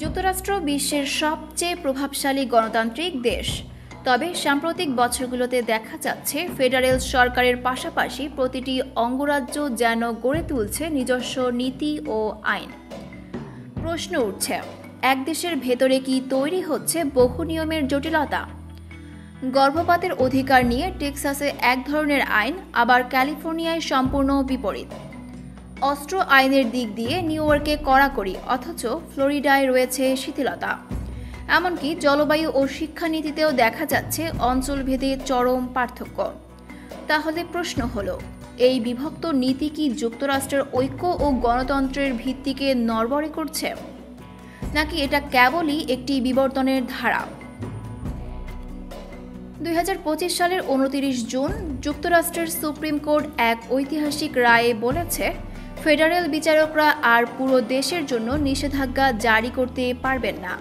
যুক্তরাষ্ট্র বিশ্বের সবচেয়ে প্রভাবশালী গণতান্ত্রিক দেশ। তবে সাম্প্রতিক বছরগুলোতে দেখা যাচ্ছে ফেডারেল সরকারের পাশাপাশি প্রতিটি অঙ্গরাজ্য যেন গড়ে তুলছে নিজস্ব নীতি ও আইন। প্রশ্ন উঠছে, এক দেশের ভেতরে কি তৈরি হচ্ছে বহু নিয়মের জটিলতা? গর্ভপাতের অধিকার নিয়ে টেক্সাসে এক ধরনের আইন, আবার ক্যালিফোর্নিয়ায় সম্পূর্ণ বিপরীত। অস্ত্র আইনের দিক দিয়ে নিউ ইয়র্কে কড়াকড়ি, অথচ ফ্লোরিডায় রয়েছে শিথিলতা। এমনকি জলবায়ু ও শিক্ষানীতিতেও দেখা যাচ্ছে অঞ্চলভেদে চরম পার্থক্য। তাহলে প্রশ্ন হলো, এই বিভক্ত নীতি কি যুক্তরাষ্ট্রের ঐক্য ও গণতন্ত্রের ভিত্তিকে নড়বড়ে করছে, নাকি এটা কেবলই একটি বিবর্তনের ধারা? 2025 সালের 29 জুন যুক্তরাষ্ট্রের সুপ্রিম কোর্ট এক ঐতিহাসিক রায়ে বলেছে, ফেডারেল বিচারকরা আর পুরো দেশের জন্য নিষেধাজ্ঞা জারি করতে পারবেন না।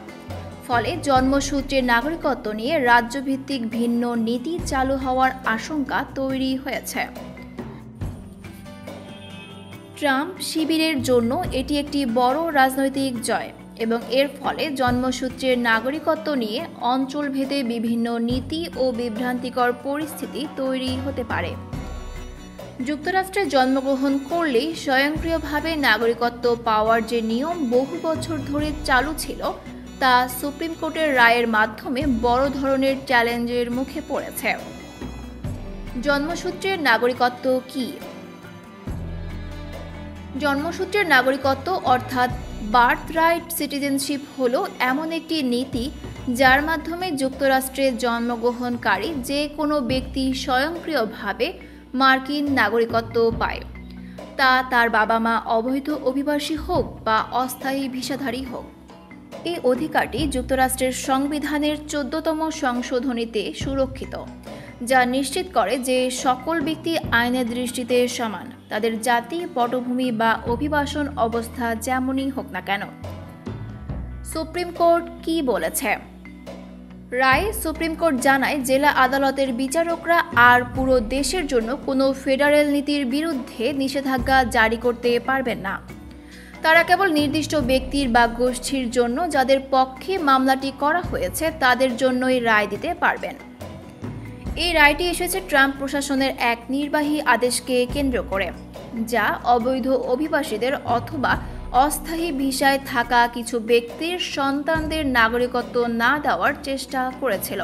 ফলে জন্মসূত্রে নাগরিকত্ব নিয়ে রাজ্যভিত্তিক ভিন্ন নীতি চালু হওয়ার আশঙ্কা তৈরি হয়েছে। ট্রাম্প শিবিরের জন্য এটি একটি বড় রাজনৈতিক জয় এবং এর ফলে জন্মসূত্রের নাগরিকত্ব নিয়ে অঞ্চলভেদে বিভিন্ন নীতি ও বিভ্রান্তিকর পরিস্থিতি তৈরি হতে পারে। যুক্তরাষ্ট্রে জন্মগ্রহণ করলেই স্বয়ংক্রিয়ভাবে নাগরিকত্ব পাওয়ার যে নিয়ম বহু বছর ধরে চালু ছিল, তা সুপ্রিম কোর্টের রায়ের মাধ্যমে বড় ধরনের চ্যালেঞ্জের মুখে পড়েছে। জন্মসূত্রের নাগরিকত্ব কি? জন্মসূত্রের নাগরিকত্ব অর্থাৎ বার্থ রাইট সিটিজেনশিপ হলো এমন একটি নীতি যার মাধ্যমে যুক্তরাষ্ট্রে জন্মগ্রহণকারী যে কোনো ব্যক্তি স্বয়ংক্রিয়ভাবে মার্কিন নাগরিকত্ব পায়, তা তার বাবা মা অবৈধ অভিবাসী হোক বা অস্থায়ী ভিসাধারী হোক। এই অধিকারটি যুক্তরাষ্ট্রের সংবিধানের 14তম সংশোধনীতে সুরক্ষিত, যা নিশ্চিত করে যে সকল ব্যক্তি আইনের দৃষ্টিতে সমান, তাদের জাতি, পটভূমি বা অভিবাসন অবস্থা যেমনই হোক না কেন। সুপ্রিম কোর্ট কি বলেছে? রায়ে সুপ্রিম কোর্ট জানায়, জেলা আদালতের বিচারকরা আর পুরো দেশের জন্য কোনো ফেডারেল নীতির বিরুদ্ধে নিষেধাজ্ঞা জারি করতে পারবেন না। তারা কেবল নির্দিষ্ট ব্যক্তির বা গোষ্ঠীর জন্য যাদের পক্ষে মামলাটি করা হয়েছে তাদের জন্যই রায় দিতে পারবেন। এই রায়টি এসেছে ট্রাম্প প্রশাসনের এক নির্বাহী আদেশকে কেন্দ্র করে, যা অবৈধ অভিবাসীদের অথবা অস্থায়ী ভিসায় থাকা কিছু ব্যক্তির সন্তানদের নাগরিকত্ব না দেওয়ার চেষ্টা করেছিল।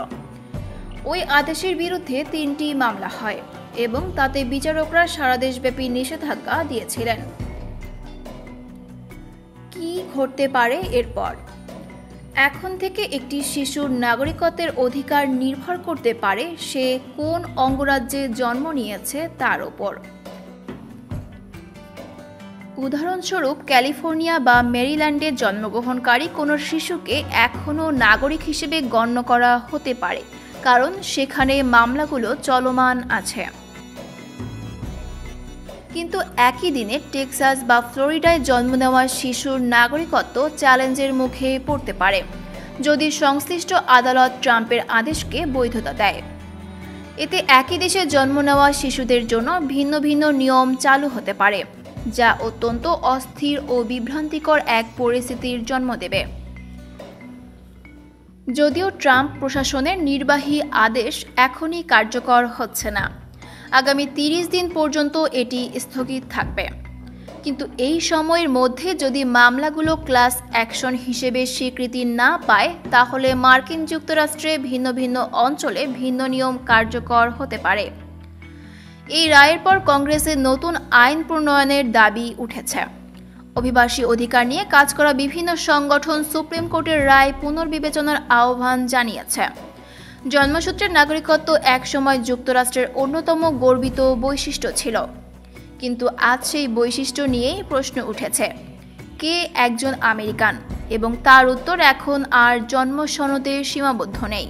ওই আদেশের বিরুদ্ধে 3টি মামলা হয় এবং তাতে বিচারকরা সারা দেশব্যাপী নিষেধাজ্ঞা দিয়েছিলেন। কি ঘটতে পারে এরপর? এখন থেকে একটি শিশুর নাগরিকত্বের অধিকার নির্ভর করতে পারে সে কোন অঙ্গরাজ্যে জন্ম নিয়েছে তার উপর। উদাহরণস্বরূপ, ক্যালিফোর্নিয়া বা মেরিল্যান্ডে জন্মগ্রহণকারী কোনো শিশুকে এখনও নাগরিক হিসেবে গণ্য করা হতে পারে, কারণ সেখানে মামলাগুলো চলমান আছে। কিন্তু একই দিনে টেক্সাস বা ফ্লোরিডায় জন্ম নেওয়া শিশুর নাগরিকত্ব চ্যালেঞ্জের মুখে পড়তে পারে যদি সংশ্লিষ্ট আদালত ট্রাম্পের আদেশকে বৈধতা দেয়। এতে একই দেশে জন্ম নেওয়া শিশুদের জন্য ভিন্ন ভিন্ন নিয়ম চালু হতে পারে, যা অত্যন্ত অস্থির ও বিভ্রান্তিকর এক পরিস্থিতির জন্ম দেবে। যদিও ট্রাম্প প্রশাসনের নির্বাহী আদেশ এখনই কার্যকর হচ্ছে না, আগামী 30 দিন পর্যন্ত এটি স্থগিত থাকবে। কিন্তু এই সময়ের মধ্যে যদি মামলাগুলো ক্লাস অ্যাকশন হিসেবে স্বীকৃতি না পায়, তাহলে মার্কিন যুক্তরাষ্ট্রে ভিন্ন ভিন্ন অঞ্চলে ভিন্ন নিয়ম কার্যকর হতে পারে। এই রায়ের পর কংগ্রেসে নতুন আইন প্রণয়নের দাবি উঠেছে। অভিবাসী অধিকার নিয়ে কাজ করা বিভিন্ন সংগঠন সুপ্রিম কোর্টের রায় পুনর্বিবেচনার আহ্বান জানিয়েছে। জন্মসূত্রের নাগরিকত্ব একসময় যুক্তরাষ্ট্রের অন্যতম গর্বিত বৈশিষ্ট্য ছিল, কিন্তু আজ সেই বৈশিষ্ট্য নিয়েই প্রশ্ন উঠেছে, কে একজন আমেরিকান, এবং তার উত্তর এখন আর জন্ম সনদে সীমাবদ্ধ নেই।